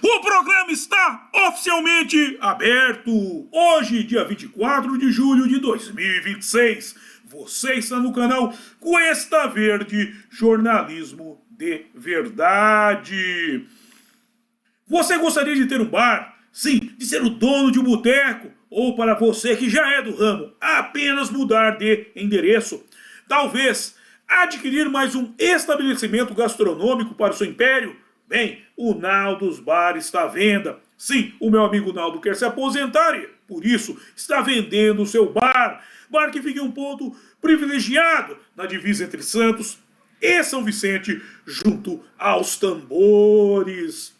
O programa está oficialmente aberto. Hoje, dia 24 de julho de 2026. Você está no canal Cuesta Verde, jornalismo de verdade. Você gostaria de ter um bar? Sim, de ser o dono de um boteco? Ou para você que já é do ramo, apenas mudar de endereço? Talvez adquirir mais um estabelecimento gastronômico para o seu império? Bem, o Naldos Bar está à venda. Sim, o meu amigo Naldo quer se aposentar e, por isso, está vendendo o seu bar. Bar que fica em um ponto privilegiado na divisa entre Santos e São Vicente, junto aos tambores.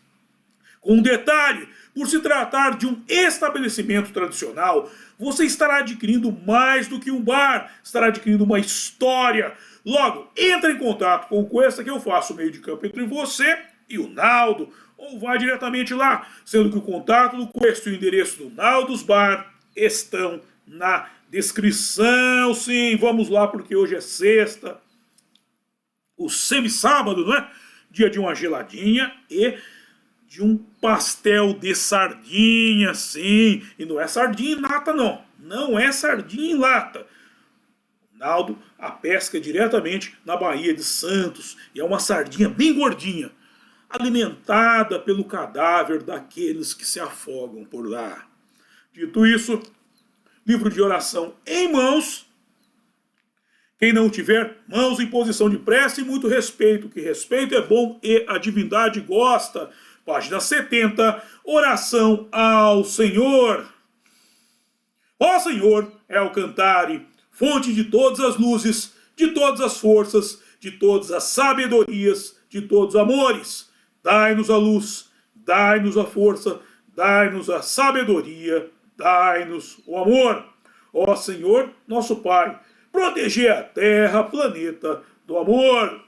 Com um detalhe, por se tratar de um estabelecimento tradicional, você estará adquirindo mais do que um bar, estará adquirindo uma história. Logo, entre em contato com o Cuesta que eu faço o meio de campo entre você e o Naldo, ou vá diretamente lá, sendo que o contato do Cuesta e o endereço do Naldos Bar estão na descrição. Sim, vamos lá porque hoje é sexta, o semi-sábado, não é? Dia de uma geladinha e de um pastel de sardinha, sim. E não é sardinha em lata, não. Não é sardinha em lata. O Naldo a pesca diretamente na Baía de Santos. E é uma sardinha bem gordinha, alimentada pelo cadáver daqueles que se afogam por lá. Dito isso, livro de oração em mãos. Quem não tiver, mãos em posição de prece e muito respeito, que respeito é bom e a divindade gosta. Página 70, oração ao Senhor. Ó Senhor, é o cantare, fonte de todas as luzes, de todas as forças, de todas as sabedorias, de todos os amores. Dai-nos a luz, dai-nos a força, dai-nos a sabedoria, dai-nos o amor. Ó Senhor, nosso Pai, protegei a terra, planeta do amor.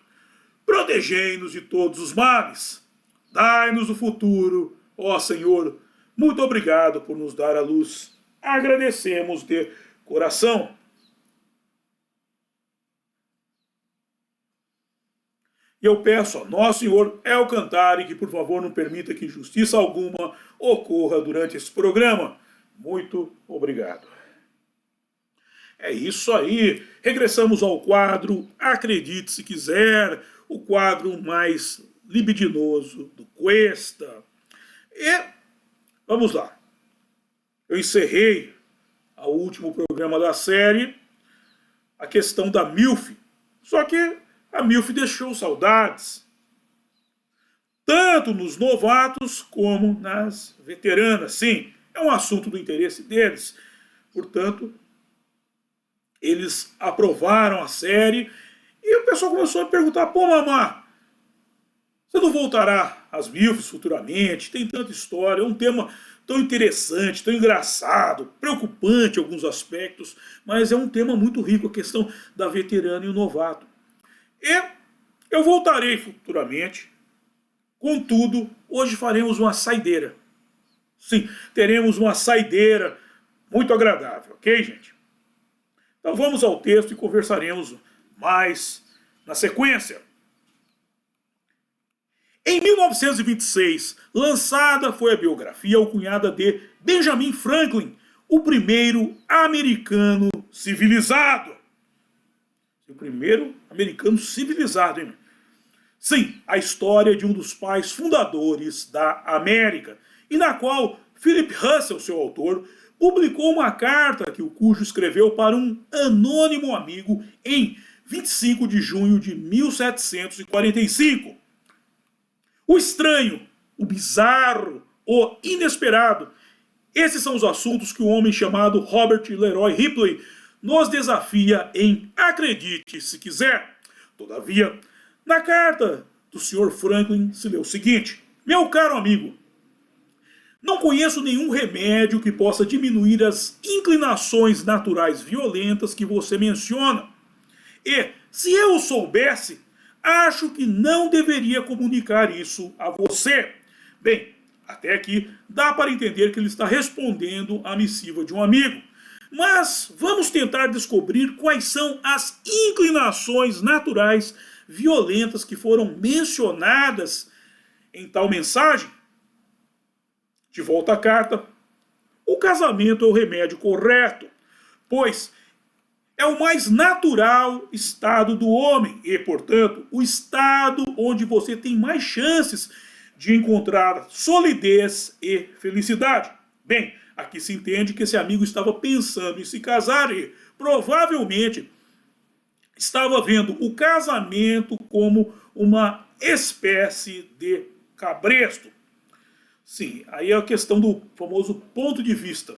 Protegei-nos de todos os males. Dai-nos o futuro, ó Senhor. Muito obrigado por nos dar a luz. Agradecemos de coração. E eu peço a Nosso Senhor El Cantare que, por favor, não permita que injustiça alguma ocorra durante esse programa. Muito obrigado. É isso aí. Regressamos ao quadro Acredite Se Quiser, o quadro mais libidinoso do Cuesta. E vamos lá. Eu encerrei o último programa da série, a questão da MILF. Só que a MILF deixou saudades, tanto nos novatos como nas veteranas. Sim, é um assunto do interesse deles. Portanto, eles aprovaram a série e o pessoal começou a perguntar: pô, mamá, você não voltará às MILFs futuramente? Tem tanta história, é um tema tão interessante, tão engraçado, preocupante em alguns aspectos, mas é um tema muito rico, a questão da veterana e o novato. E eu voltarei futuramente, contudo, hoje faremos uma saideira. Sim, teremos uma saideira muito agradável, ok, gente? Então vamos ao texto e conversaremos mais na sequência. Em 1926, lançada foi a biografia alcunhada de Benjamin Franklin, o primeiro americano civilizado. O primeiro americano civilizado, hein? Sim, a história de um dos pais fundadores da América, e na qual Philip Russell, seu autor, publicou uma carta que o Cujo escreveu para um anônimo amigo em 25 de junho de 1745. O estranho, o bizarro, o inesperado. Esses são os assuntos que o homem chamado Robert Leroy Ripley nos desafia em Acredite Se Quiser. Todavia, na carta do Sr. Franklin se lê o seguinte: meu caro amigo, não conheço nenhum remédio que possa diminuir as inclinações naturais violentas que você menciona. E, se eu o soubesse, acho que não deveria comunicar isso a você. Bem, até aqui dá para entender que ele está respondendo à missiva de um amigo. Mas vamos tentar descobrir quais são as inclinações naturais violentas que foram mencionadas em tal mensagem. De volta à carta, o casamento é o remédio correto, pois é o mais natural estado do homem e, portanto, o estado onde você tem mais chances de encontrar solidez e felicidade. Bem, aqui se entende que esse amigo estava pensando em se casar e, provavelmente, estava vendo o casamento como uma espécie de cabresto. Sim, aí é a questão do famoso ponto de vista.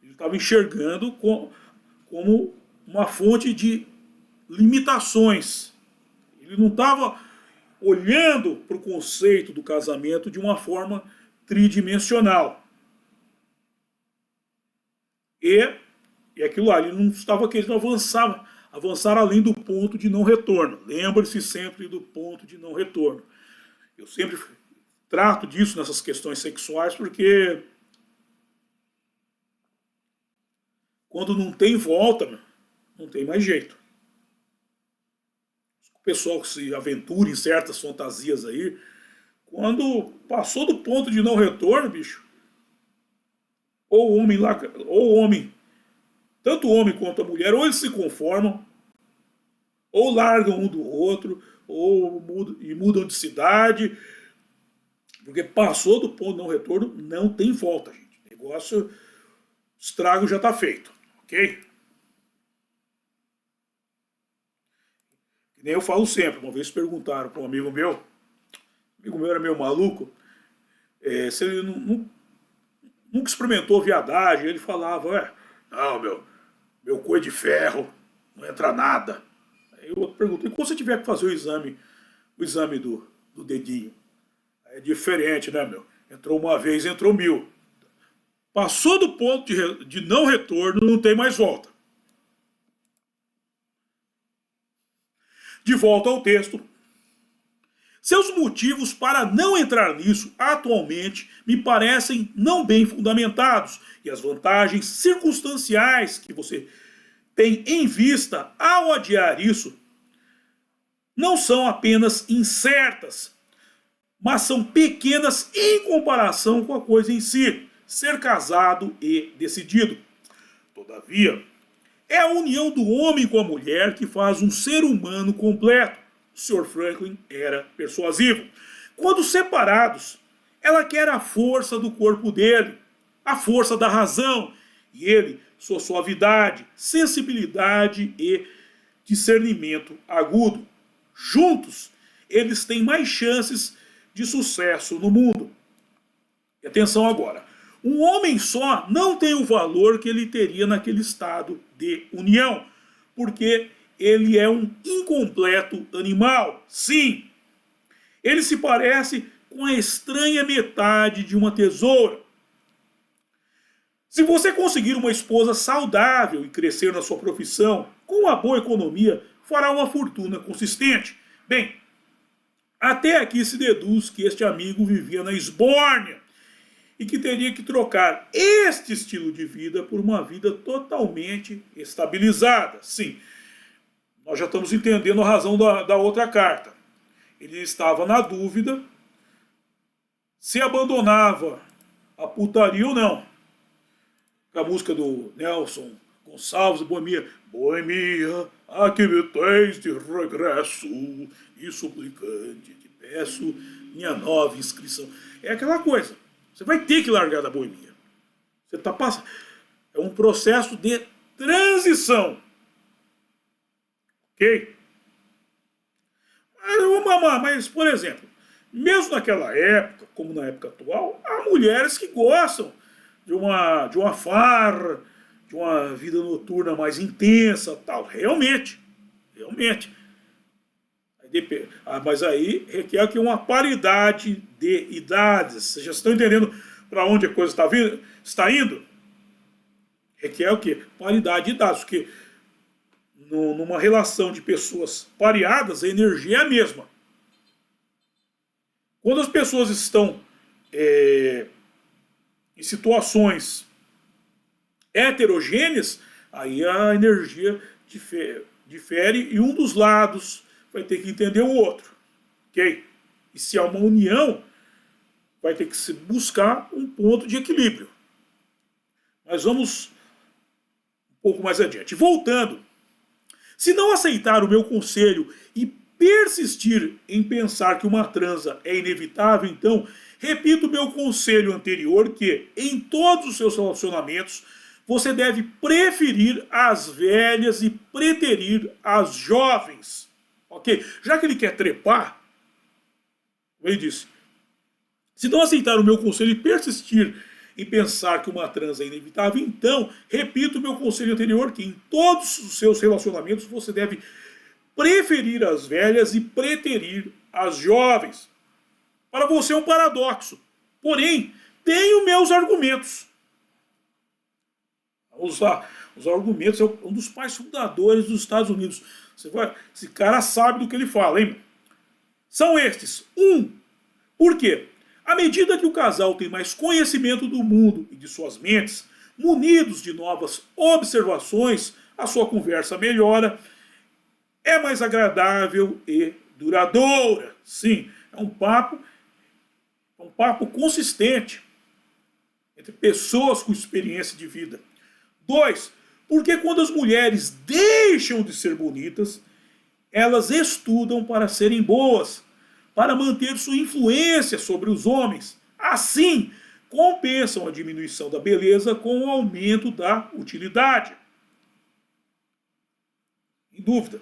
Ele estava enxergando como uma fonte de limitações. Ele não estava olhando para o conceito do casamento de uma forma tridimensional. E aquilo lá, ele não estava querendo avançar além do ponto de não retorno. Lembre-se sempre do ponto de não retorno. Eu sempre trato disso nessas questões sexuais, porque quando não tem volta, não tem mais jeito. O pessoal que se aventura em certas fantasias aí, quando passou do ponto de não retorno, bicho, ou o homem lá, ou o homem, tanto o homem quanto a mulher, ou eles se conformam, ou largam um do outro, ou mudam de cidade, porque passou do ponto de não retorno, não tem volta, gente. O negócio, o estrago já está feito, ok? Que nem eu falo sempre. Uma vez perguntaram para um amigo meu era meio maluco, se ele nunca experimentou viadagem. Ele falava, não, meu cu é de ferro, não entra nada. Aí o outro perguntou, e quando você tiver que fazer o exame do dedinho? É diferente, né, meu? Entrou uma vez, entrou 1000. Passou do ponto de não retorno, não tem mais volta. De volta ao texto. Seus motivos para não entrar nisso atualmente me parecem não bem fundamentados, e as vantagens circunstanciais que você tem em vista ao adiar isso não são apenas incertas, mas são pequenas em comparação com a coisa em si, ser casado e decidido. Todavia, é a união do homem com a mulher que faz um ser humano completo. O Sr. Franklin era persuasivo. Quando separados, ela quer a força do corpo dele, a força da razão, e ele, sua suavidade, sensibilidade e discernimento agudo. Juntos, eles têm mais chances de sucesso no mundo. E atenção agora, um homem só não tem o valor que ele teria naquele estado de união, porque ele é um incompleto animal. Sim, ele se parece com a estranha metade de uma tesoura. Se você conseguir uma esposa saudável e crescer na sua profissão, com uma boa economia, fará uma fortuna consistente. Bem, até aqui se deduz que este amigo vivia na Esbórnia e que teria que trocar este estilo de vida por uma vida totalmente estabilizada. Sim, nós já estamos entendendo a razão da outra carta. Ele estava na dúvida se abandonava a putaria ou não. A música do Nelson Gonçalves, Boemia. Boemia, aqui me tens de regresso, e suplicante, te peço minha nova inscrição. É aquela coisa, você vai ter que largar da boemia. Você está passando. É um processo de transição. Ok? Mas, por exemplo, mesmo naquela época, como na época atual, há mulheres que gostam de uma farra, de uma vida noturna mais intensa, tal. Realmente. Mas aí requer que uma paridade de idades. Vocês já estão entendendo para onde a coisa está indo? Requer o quê? Paridade de idades, porque numa relação de pessoas pareadas, a energia é a mesma. Quando as pessoas estão em situações heterogêneas, aí a energia difere e um dos lados vai ter que entender o outro. Ok? E se há uma união, vai ter que se buscar um ponto de equilíbrio. Mas vamos um pouco mais adiante. Voltando, se não aceitar o meu conselho e persistir em pensar que uma transa é inevitável, então repito o meu conselho anterior que em todos os seus relacionamentos você deve preferir as velhas e preterir as jovens. Ok? Já que ele quer trepar, ele disse, se não aceitar o meu conselho e persistir em pensar que uma transa é inevitável, então, repito o meu conselho anterior, que em todos os seus relacionamentos você deve preferir as velhas e preterir as jovens. Para você é um paradoxo. Porém, tenho meus argumentos. Vamos lá. Os argumentos é um dos pais fundadores dos Estados Unidos. Esse cara sabe do que ele fala, hein? São estes. Por quê? À medida que o casal tem mais conhecimento do mundo e de suas mentes, munidos de novas observações, a sua conversa melhora, é mais agradável e duradoura. Sim, é um papo consistente entre pessoas com experiência de vida. 2, porque quando as mulheres deixam de ser bonitas, elas estudam para serem boas, para manter sua influência sobre os homens. Assim, compensam a diminuição da beleza com o aumento da utilidade. Em dúvida.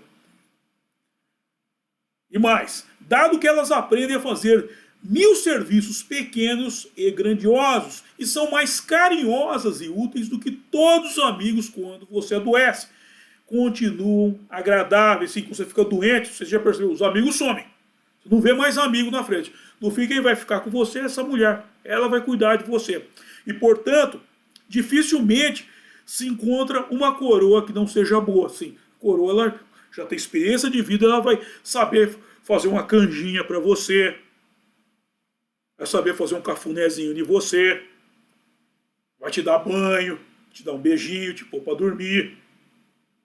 E mais, dado que elas aprendem a fazer 1000 serviços pequenos e grandiosos e são mais carinhosas e úteis do que todos os amigos quando você adoece. Continuam agradáveis, sim, quando você fica doente, você já percebeu, os amigos somem. Você não vê mais amigo na frente. No fim, quem vai ficar com você é essa mulher. Ela vai cuidar de você. E, portanto, dificilmente se encontra uma coroa que não seja boa. Sim, a coroa ela já tem experiência de vida, ela vai saber fazer uma canjinha para você, vai saber fazer um cafunézinho em você, vai te dar banho, te dar um beijinho, te pôr para dormir,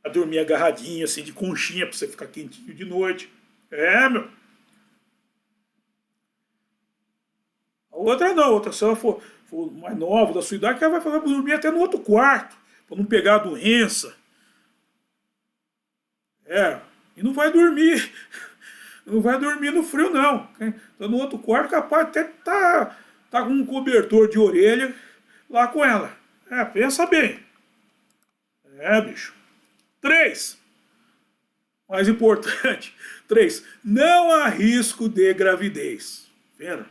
vai dormir agarradinho, assim, de conchinha, para você ficar quentinho de noite. É, meu. A outra não, a outra, se ela for mais nova, da sua idade, ela vai fazer dormir até no outro quarto, para não pegar a doença. É, e não vai dormir. Não vai dormir no frio, não. Tá no outro quarto, capaz até tá com um cobertor de orelha lá com ela. É, pensa bem. É, bicho. 3. Mais importante. 3. Não há risco de gravidez. Vendo?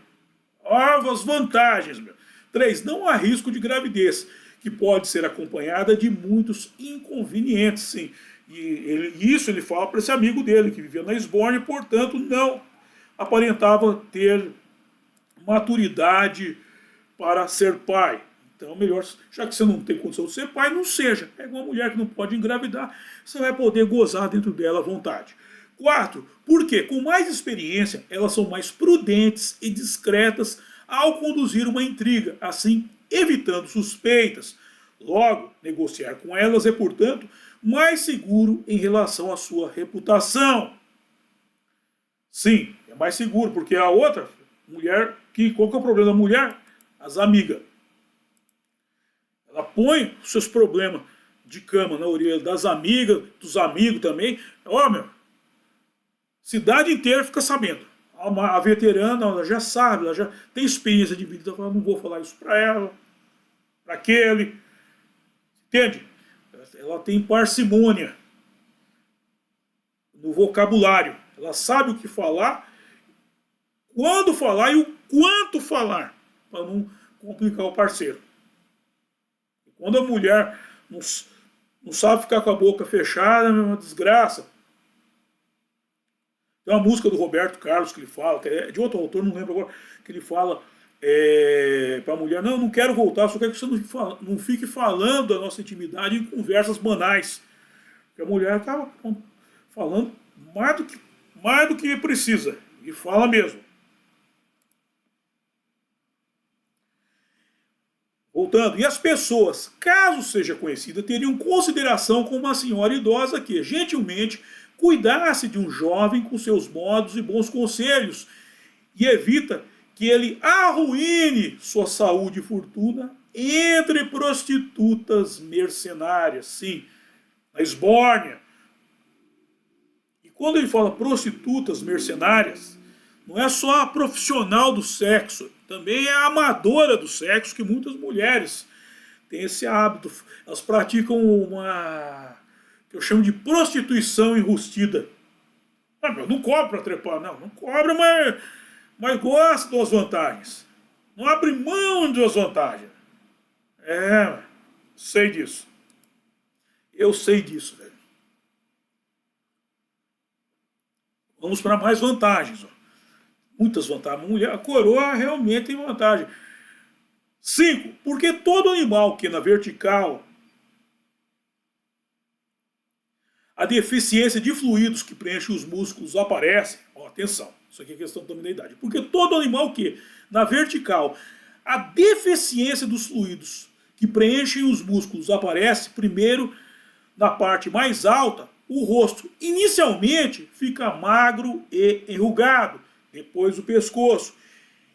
Olha as vantagens, meu. 3. Não há risco de gravidez, que pode ser acompanhada de muitos inconvenientes, sim. E isso ele fala para esse amigo dele, que vivia na Esbórnia e, portanto, não aparentava ter maturidade para ser pai. Então, melhor, já que você não tem condição de ser pai, não seja. Pega uma mulher que não pode engravidar, você vai poder gozar dentro dela à vontade. 4, porque com mais experiência, elas são mais prudentes e discretas ao conduzir uma intriga, assim evitando suspeitas. Logo, negociar com elas é, portanto, mais seguro em relação à sua reputação. Sim, é mais seguro, porque a outra mulher, qual que é o problema da mulher? As amigas. Ela põe os seus problemas de cama na orelha das amigas, dos amigos também. Ó, meu, cidade inteira fica sabendo. A veterana, ela já sabe, ela já tem experiência de vida, então eu não vou falar isso para ela, para aquele. Entende? Ela tem parcimônia no vocabulário. Ela sabe o que falar, quando falar e o quanto falar, para não complicar o parceiro. Quando a mulher não sabe ficar com a boca fechada, é uma desgraça. Tem uma música do Roberto Carlos que ele fala, que é de outro autor, não lembro agora, que ele fala para a mulher, não quero voltar, só quero que você não fique falando da nossa intimidade em conversas banais. Porque a mulher acaba falando mais do que precisa, e fala mesmo. Voltando, e as pessoas, caso seja conhecida, teriam consideração com uma senhora idosa que, gentilmente, cuidasse de um jovem com seus modos e bons conselhos, e evita que ele arruine sua saúde e fortuna entre prostitutas mercenárias, sim, na esbórnia. E quando ele fala prostitutas mercenárias, não é só a profissional do sexo, também é a amadora do sexo, que muitas mulheres têm esse hábito. Elas praticam uma que eu chamo de prostituição enrustida. Ah, meu, não cobra para trepar, não. Não cobra, mas gosta das vantagens. Não abre mão das vantagens. É, sei disso. Eu sei disso, velho. Vamos para mais vantagens. Ó. Muitas vantagens. A coroa realmente tem vantagem. 5. Porque todo animal que na vertical a deficiência de fluidos que preenchem os músculos aparece. Ó, atenção, isso aqui é questão também da idade. Porque todo animal que na vertical a deficiência dos fluidos que preenchem os músculos aparece primeiro na parte mais alta, o rosto inicialmente fica magro e enrugado, depois o pescoço.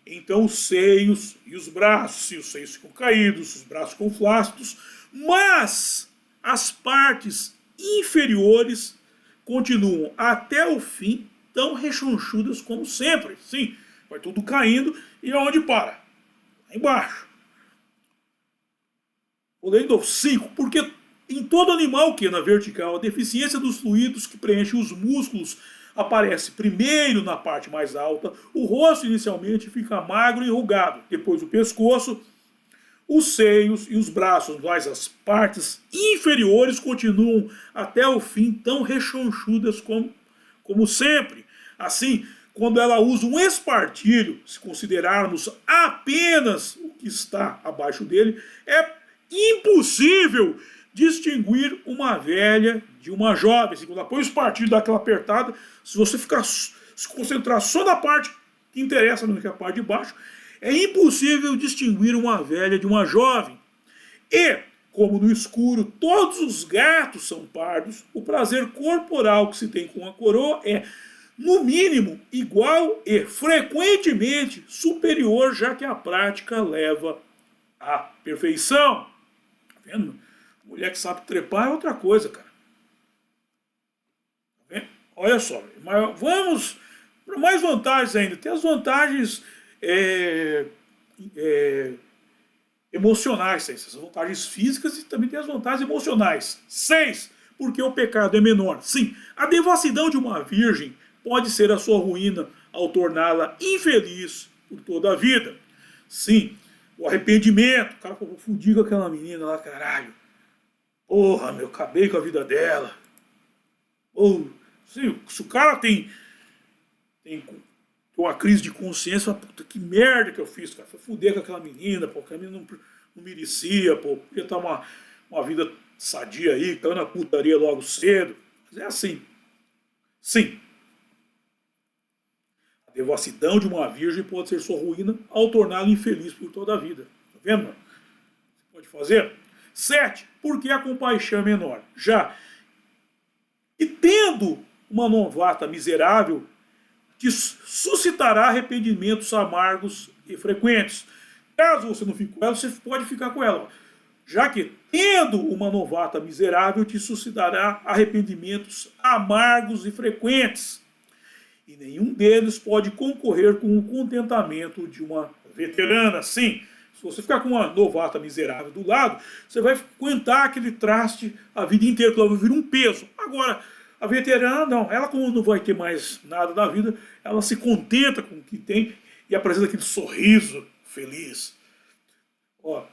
Então os seios e os braços, se os seios ficam caídos, os braços ficam flácidos, mas as partes inferiores continuam até o fim tão rechonchudas como sempre. Sim, vai tudo caindo e aonde para? Lá embaixo. Olhando 5, porque em todo animal que é na vertical, a deficiência dos fluidos que preenchem os músculos aparece primeiro na parte mais alta, o rosto inicialmente fica magro e enrugado, depois o pescoço, os seios e os braços, mas as partes inferiores continuam até o fim tão rechonchudas como sempre. Assim, quando ela usa um espartilho, se considerarmos apenas o que está abaixo dele, é impossível distinguir uma velha de uma jovem. Se quando ela põe o espartilho, dá aquela apertada, se você se concentrar só na parte que interessa, não é a parte de baixo, é impossível distinguir uma velha de uma jovem. E, como no escuro todos os gatos são pardos, o prazer corporal que se tem com a coroa é, no mínimo, igual e frequentemente superior, já que a prática leva à perfeição. Tá vendo? Mulher que sabe trepar é outra coisa, cara. Tá vendo? Olha só, mas vamos para mais vantagens ainda. Tem as vantagens emocionais, essas vantagens físicas, e também tem as vantagens emocionais. 6. Porque o pecado é menor. Sim, a devassidão de uma virgem pode ser a sua ruína ao torná-la infeliz por toda a vida. Sim, o arrependimento. O cara confundiu com aquela menina lá, caralho. Porra, meu, acabei com a vida dela. Ou, se o cara tem uma crise de consciência, fala, puta, que merda que eu fiz, cara. Foi fuder com aquela menina, pô, aquela menina não merecia, pô, podia estar uma vida sadia aí, caiu na putaria logo cedo. Mas é assim. Sim. A devassidão de uma virgem pode ser sua ruína ao torná-la infeliz por toda a vida. Tá vendo, mano? Você pode fazer? 7. Porque a compaixão é menor. Já. E tendo uma novata miserável, te suscitará arrependimentos amargos e frequentes. Caso você não fique com ela, você pode ficar com ela. Já que, tendo uma novata miserável, te suscitará arrependimentos amargos e frequentes. E nenhum deles pode concorrer com o contentamento de uma veterana. Sim, se você ficar com uma novata miserável do lado, você vai aguentar aquele traste a vida inteira, que ela vai vir um peso. Agora, a veterana, não. Ela, como não vai ter mais nada da vida, ela se contenta com o que tem e apresenta aquele sorriso feliz. Ó,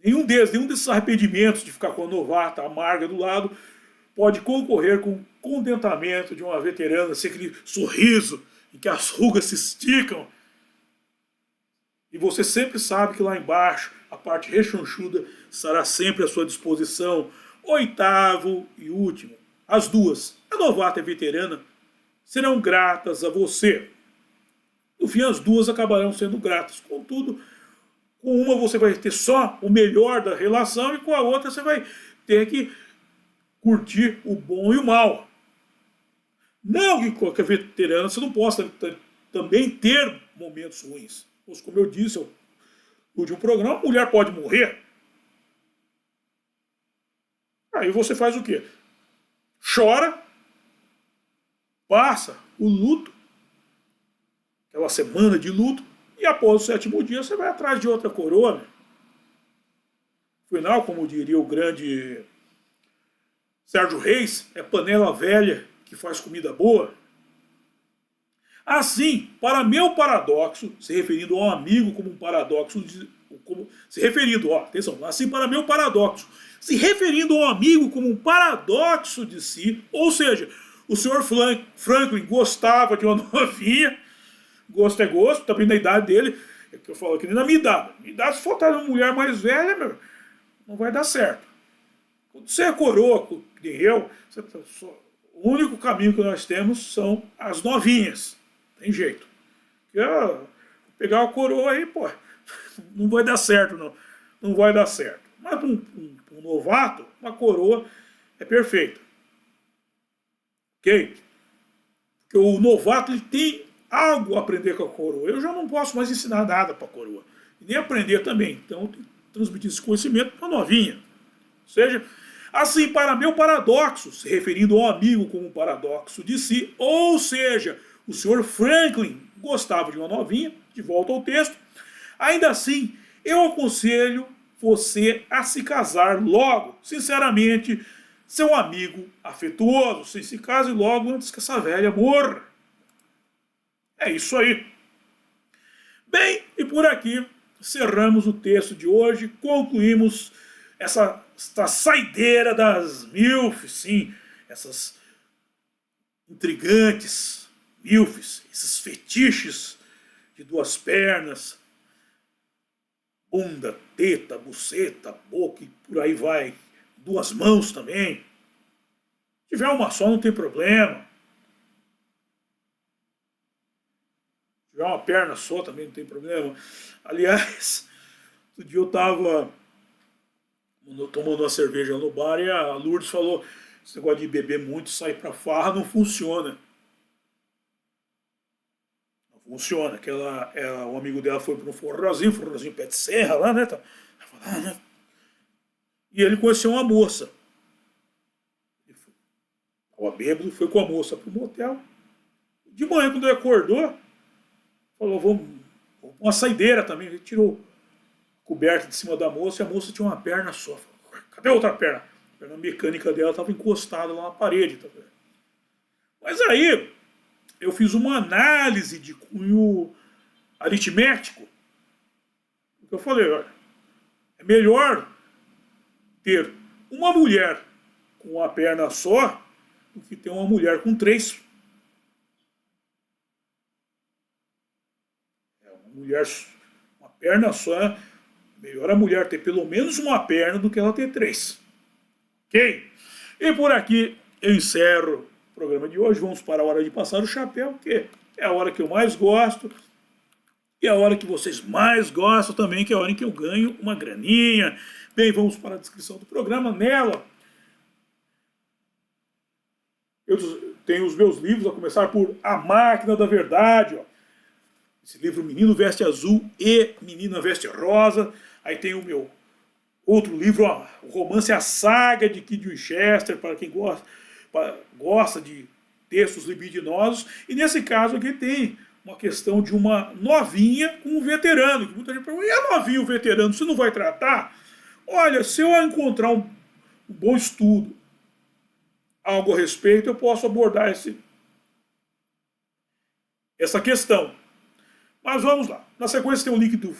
nenhum desses arrependimentos de ficar com a novata amarga do lado pode concorrer com o contentamento de uma veterana, assim, aquele sorriso em que as rugas se esticam. E você sempre sabe que lá embaixo, a parte rechonchuda estará sempre à sua disposição. 8º e último. As duas, a novata e a veterana, serão gratas a você. No fim, as duas acabarão sendo gratas. Contudo, com uma você vai ter só o melhor da relação e com a outra você vai ter que curtir o bom e o mal. Não que qualquer veterana você não possa também ter momentos ruins. Pois, como eu disse no último programa, a mulher pode morrer. Aí você faz o quê? Chora, passa o luto, aquela semana de luto, e após o 7º dia você vai atrás de outra coroa. Né? Afinal, como diria o grande Sérgio Reis, é panela velha que faz comida boa. Assim, para meu paradoxo, se referindo a um amigo como um paradoxo, assim para meu paradoxo, se referindo a um amigo como um paradoxo de si, ou seja, o senhor Franklin gostava de uma novinha, gosto é gosto, também na idade dele, é que eu falo que nem na minha idade. Minha idade, se faltar uma mulher mais velha, meu, não vai dar certo. Quando você é coroa, que nem eu, o único caminho que nós temos são as novinhas. Tem jeito. Pegar a coroa aí, pô, não vai dar certo, não. Não vai dar certo. Mas para um novato, uma coroa é perfeita. Ok? Porque o novato ele tem algo a aprender com a coroa. Eu já não posso mais ensinar nada para a coroa. E nem aprender também. Então eu tenho que transmitir esse conhecimento para a novinha. Ou seja, assim, para meu paradoxo, se referindo ao amigo como um paradoxo de si, ou seja, o senhor Franklin gostava de uma novinha, de volta ao texto, ainda assim, eu aconselho você a se casar logo. Sinceramente, seu amigo afetuoso, se case logo antes que essa velha morra. É isso aí. Bem, e por aqui cerramos o texto de hoje, concluímos essa saideira das MILFs, sim, essas intrigantes MILFs, esses fetiches de 2 pernas, bunda, teta, buceta, boca e por aí vai, 2 mãos também. Se tiver uma só não tem problema. Se tiver uma perna só também não tem problema. Aliás, outro dia eu estava tomando uma cerveja no bar e a Lourdes falou: esse negócio de beber muito, sair pra farra, não funciona. Não funciona. O amigo dela foi para um forrozinho pé de serra lá, né? Né? E ele conheceu uma moça. O bêbado foi com a moça pro motel. De manhã, quando ele acordou, falou: vamos uma saideira também. Ele tirou a coberta de cima da moça e a moça tinha uma perna só. Falou: cadê a outra perna? A perna mecânica dela estava encostada lá na parede. Tá vendo? Mas aí, eu fiz uma análise de cunho aritmético. Eu falei: olha, é melhor ter uma mulher com uma perna só do que ter uma mulher com 3. Uma perna só, é melhor a mulher ter pelo menos uma perna do que ela ter 3. Ok? E por aqui eu encerro o programa de hoje. Vamos para a hora de passar o chapéu, que é a hora que eu mais gosto. E a hora que vocês mais gostam também, que é a hora em que eu ganho uma graninha. Bem, vamos para a descrição do programa. Nela, eu tenho os meus livros, a começar por A Máquina da Verdade. Ó. Esse livro Menino Veste Azul e Menina Veste Rosa. Aí tem o meu outro livro, ó, o romance A Saga de Kid Winchester, para quem gosta de textos libidinosos. E nesse caso aqui tem uma questão de uma novinha com um veterano. Que muita gente pergunta: e a novinha e o veterano, você não vai tratar? Olha, se eu encontrar um bom estudo, algo a respeito, eu posso abordar essa questão. Mas vamos lá. Na sequência tem o link do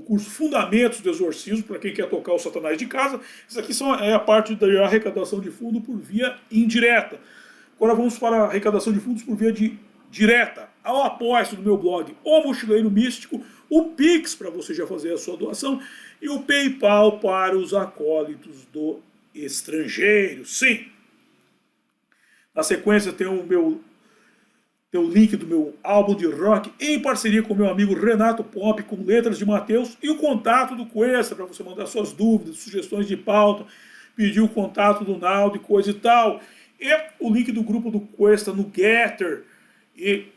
curso Fundamentos do Exorcismo, para quem quer tocar o Satanás de casa. Isso aqui é a parte da arrecadação de fundo por via indireta. Agora vamos para a arrecadação de fundos por via direta. Ao apoio do meu blog O Mochileiro Místico, o Pix para você já fazer a sua doação e o PayPal para os acólitos do estrangeiro. Sim. Na sequência tem o link do meu álbum de rock em parceria com meu amigo Renato Pop, com letras de Mateus, e o contato do Cuesta para você mandar suas dúvidas, sugestões de pauta, pedir o contato do Naldo e coisa e tal. E o link do grupo do Cuesta no Getter. E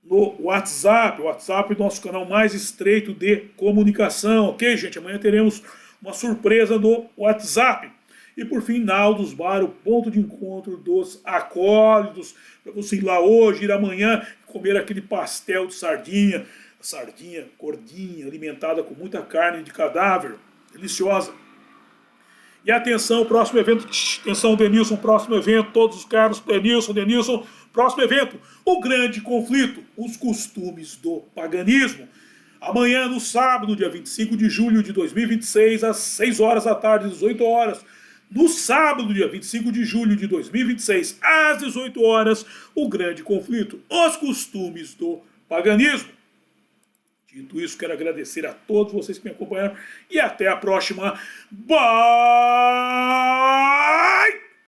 no WhatsApp. O WhatsApp é o nosso canal mais estreito de comunicação, ok, gente? Amanhã teremos uma surpresa no WhatsApp. E por fim, Naldos Bar, o ponto de encontro dos acólitos, para você ir lá hoje, ir amanhã, comer aquele pastel de sardinha, sardinha gordinha, alimentada com muita carne de cadáver, deliciosa. E atenção, próximo evento, atenção Denilson, próximo evento, todos os caras, Denilson, próximo evento, o grande conflito, os costumes do paganismo. Amanhã, no sábado, dia 25 de julho de 2026, às 6 horas da tarde, 18 horas. No sábado, dia 25 de julho de 2026, às 18 horas, o grande conflito, os costumes do paganismo. Dito isso, quero agradecer a todos vocês que me acompanharam e até a próxima. Bye!